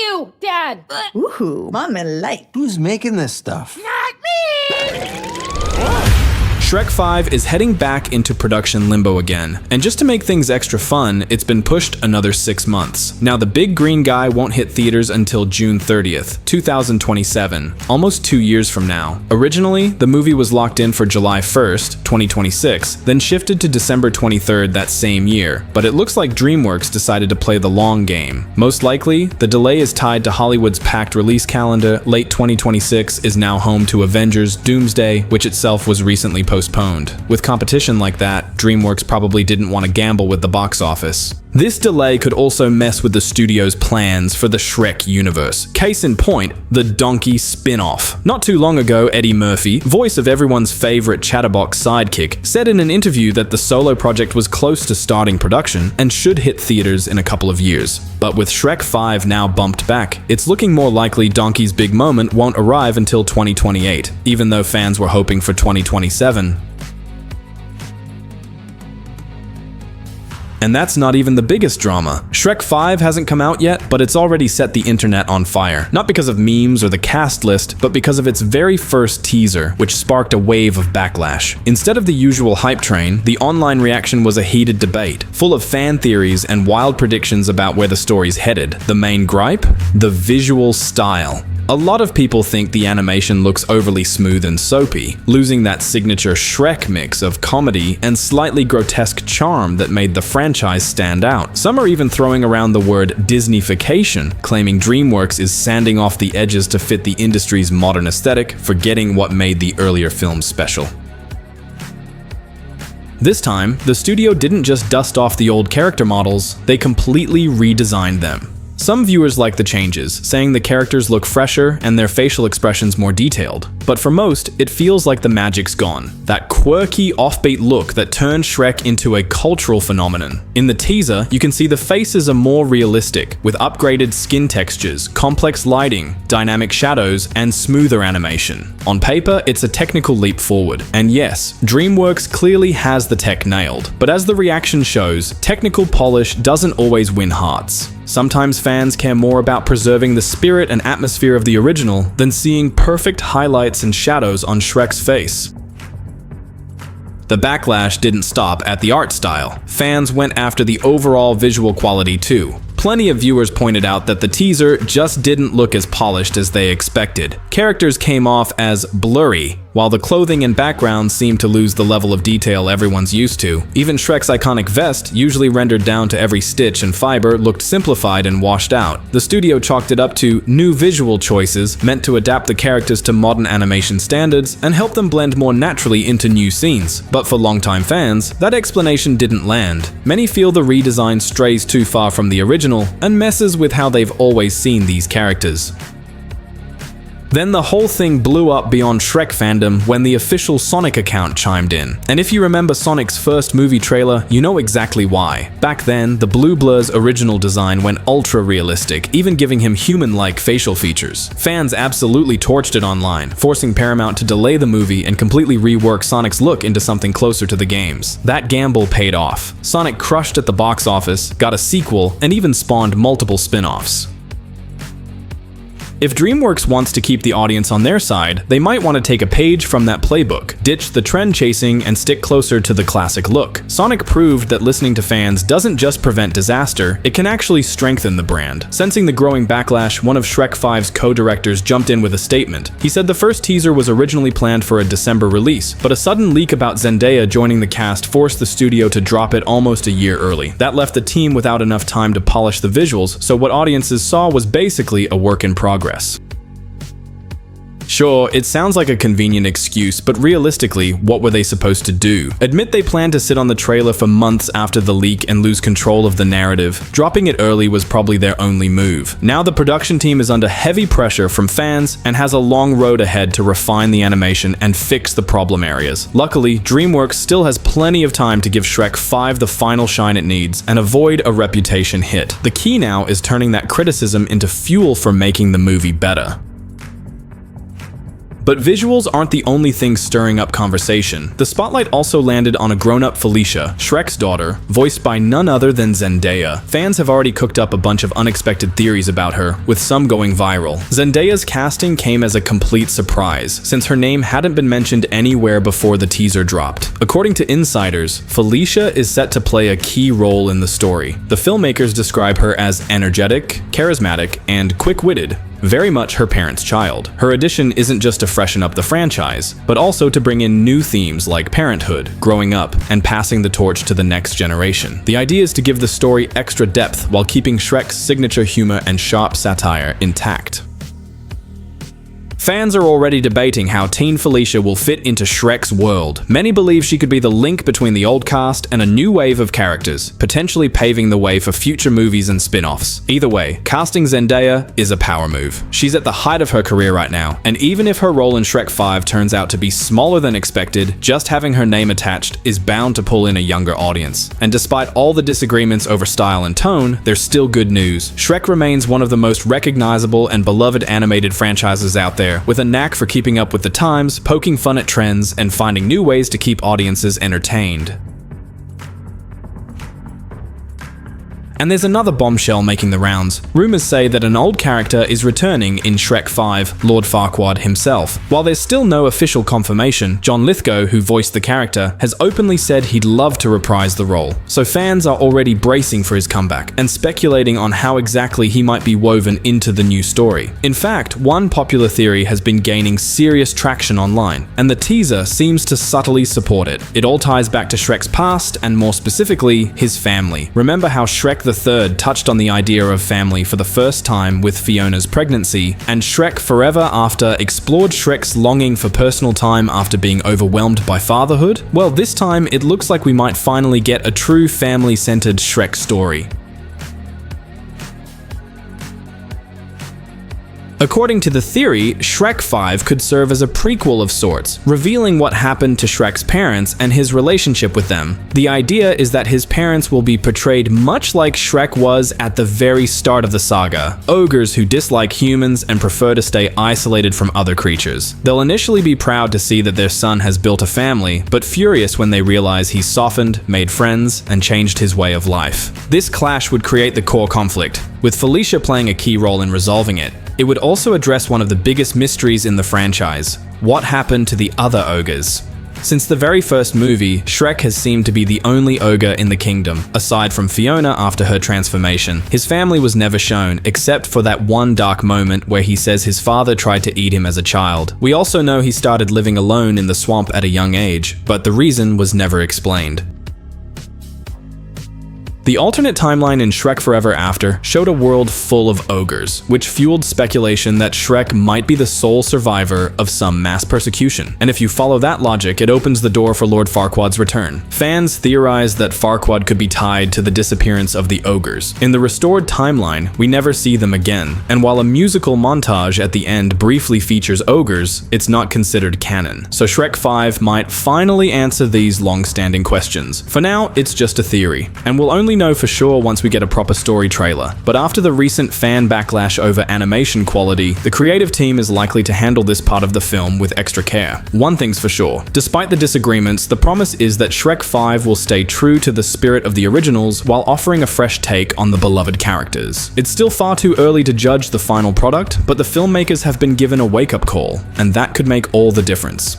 you, Dad. Woohoo, Mama like. Who's making this stuff? Not me! Shrek 5 is heading back into production limbo again, and just to make things extra fun, it's been pushed another 6 months. Now the big green guy won't hit theaters until June 30th, 2027, almost 2 years from now. Originally, the movie was locked in for July 1st, 2026, then shifted to December 23rd that same year, but it looks like DreamWorks decided to play the long game. Most likely, the delay is tied to Hollywood's packed release calendar. Late 2026 is now home to Avengers: Doomsday, which itself was recently postponed. With competition like that, DreamWorks probably didn't want to gamble with the box office. This delay could also mess with the studio's plans for the Shrek universe. Case in point, the Donkey spin-off. Not too long ago, Eddie Murphy, voice of everyone's favorite chatterbox sidekick, said in an interview that the solo project was close to starting production and should hit theaters in a couple of years. But with Shrek 5 now bumped back, it's looking more likely Donkey's big moment won't arrive until 2028, even though fans were hoping for 2027. And that's not even the biggest drama. Shrek 5 hasn't come out yet, but it's already set the internet on fire. Not because of memes or the cast list, but because of its very first teaser, which sparked a wave of backlash. Instead of the usual hype train, the online reaction was a heated debate, full of fan theories and wild predictions about where the story's headed. The main gripe? The visual style. A lot of people think the animation looks overly smooth and soapy, losing that signature Shrek mix of comedy and slightly grotesque charm that made the franchise stand out. Some are even throwing around the word Disneyfication, claiming DreamWorks is sanding off the edges to fit the industry's modern aesthetic, forgetting what made the earlier films special. This time, the studio didn't just dust off the old character models, they completely redesigned them. Some viewers like the changes, saying the characters look fresher and their facial expressions more detailed. But for most, it feels like the magic's gone. That quirky, offbeat look that turned Shrek into a cultural phenomenon. In the teaser, you can see the faces are more realistic, with upgraded skin textures, complex lighting, dynamic shadows, and smoother animation. On paper, it's a technical leap forward. And yes, DreamWorks clearly has the tech nailed. But as the reaction shows, technical polish doesn't always win hearts. Sometimes fans care more about preserving the spirit and atmosphere of the original than seeing perfect highlights and shadows on Shrek's face. The backlash didn't stop at the art style. Fans went after the overall visual quality too. Plenty of viewers pointed out that the teaser just didn't look as polished as they expected. Characters came off as blurry, while the clothing and background seemed to lose the level of detail everyone's used to. Even Shrek's iconic vest, usually rendered down to every stitch and fiber, looked simplified and washed out. The studio chalked it up to new visual choices meant to adapt the characters to modern animation standards and help them blend more naturally into new scenes. But for longtime fans, that explanation didn't land. Many feel the redesign strays too far from the original and messes with how they've always seen these characters. Then the whole thing blew up beyond Shrek fandom when the official Sonic account chimed in. And if you remember Sonic's first movie trailer, you know exactly why. Back then, the Blue Blur's original design went ultra-realistic, even giving him human-like facial features. Fans absolutely torched it online, forcing Paramount to delay the movie and completely rework Sonic's look into something closer to the games. That gamble paid off. Sonic crushed at the box office, got a sequel, and even spawned multiple spin-offs. If DreamWorks wants to keep the audience on their side, they might want to take a page from that playbook, ditch the trend chasing, and stick closer to the classic look. Sonic proved that listening to fans doesn't just prevent disaster, it can actually strengthen the brand. Sensing the growing backlash, one of Shrek 5's co-directors jumped in with a statement. He said the first teaser was originally planned for a December release, but a sudden leak about Zendaya joining the cast forced the studio to drop it almost a year early. That left the team without enough time to polish the visuals, so what audiences saw was basically a work in progress. Sure, it sounds like a convenient excuse, but realistically, what were they supposed to do? Admit they planned to sit on the trailer for months after the leak and lose control of the narrative. Dropping it early was probably their only move. Now the production team is under heavy pressure from fans and has a long road ahead to refine the animation and fix the problem areas. Luckily, DreamWorks still has plenty of time to give Shrek 5 the final shine it needs and avoid a reputation hit. The key now is turning that criticism into fuel for making the movie better. But visuals aren't the only thing stirring up conversation. The spotlight also landed on a grown-up Felicia, Shrek's daughter, voiced by none other than Zendaya. Fans have already cooked up a bunch of unexpected theories about her, with some going viral. Zendaya's casting came as a complete surprise, since her name hadn't been mentioned anywhere before the teaser dropped. According to insiders, Felicia is set to play a key role in the story. The filmmakers describe her as energetic, charismatic, and quick-witted, very much her parents' child. Her addition isn't just to freshen up the franchise, but also to bring in new themes like parenthood, growing up, and passing the torch to the next generation. The idea is to give the story extra depth while keeping Shrek's signature humor and sharp satire intact. Fans are already debating how teen Felicia will fit into Shrek's world. Many believe she could be the link between the old cast and a new wave of characters, potentially paving the way for future movies and spin-offs. Either way, casting Zendaya is a power move. She's at the height of her career right now, and even if her role in Shrek 5 turns out to be smaller than expected, just having her name attached is bound to pull in a younger audience. And despite all the disagreements over style and tone, there's still good news. Shrek remains one of the most recognizable and beloved animated franchises out there, with a knack for keeping up with the times, poking fun at trends, and finding new ways to keep audiences entertained. And there's another bombshell making the rounds. Rumors say that an old character is returning in Shrek 5, Lord Farquaad himself. While there's still no official confirmation, John Lithgow, who voiced the character, has openly said he'd love to reprise the role. So fans are already bracing for his comeback, and speculating on how exactly he might be woven into the new story. In fact, one popular theory has been gaining serious traction online, and the teaser seems to subtly support it. It all ties back to Shrek's past, and more specifically, his family. Remember how Shrek III touched on the idea of family for the first time with Fiona's pregnancy, and Shrek Forever After explored Shrek's longing for personal time after being overwhelmed by fatherhood? Well, this time it looks like we might finally get a true family-centered Shrek story. According to the theory, Shrek 5 could serve as a prequel of sorts, revealing what happened to Shrek's parents and his relationship with them. The idea is that his parents will be portrayed much like Shrek was at the very start of the saga, ogres who dislike humans and prefer to stay isolated from other creatures. They'll initially be proud to see that their son has built a family, but furious when they realize he's softened, made friends, and changed his way of life. This clash would create the core conflict, with Felicia playing a key role in resolving it. It would also address one of the biggest mysteries in the franchise: what happened to the other ogres? Since the very first movie, Shrek has seemed to be the only ogre in the kingdom, aside from Fiona after her transformation. His family was never shown, except for that one dark moment where he says his father tried to eat him as a child. We also know he started living alone in the swamp at a young age, but the reason was never explained. The alternate timeline in Shrek Forever After showed a world full of ogres, which fueled speculation that Shrek might be the sole survivor of some mass persecution. And if you follow that logic, it opens the door for Lord Farquaad's return. Fans theorize that Farquaad could be tied to the disappearance of the ogres. In the restored timeline, we never see them again, and while a musical montage at the end briefly features ogres, it's not considered canon. So Shrek 5 might finally answer these long-standing questions. For now, it's just a theory, and we'll only know for sure once we get a proper story trailer. But after the recent fan backlash over animation quality, the creative team is likely to handle this part of the film with extra care. One thing's for sure, despite the disagreements, the promise is that Shrek 5 will stay true to the spirit of the originals while offering a fresh take on the beloved characters. It's still far too early to judge the final product, but the filmmakers have been given a wake-up call, and that could make all the difference.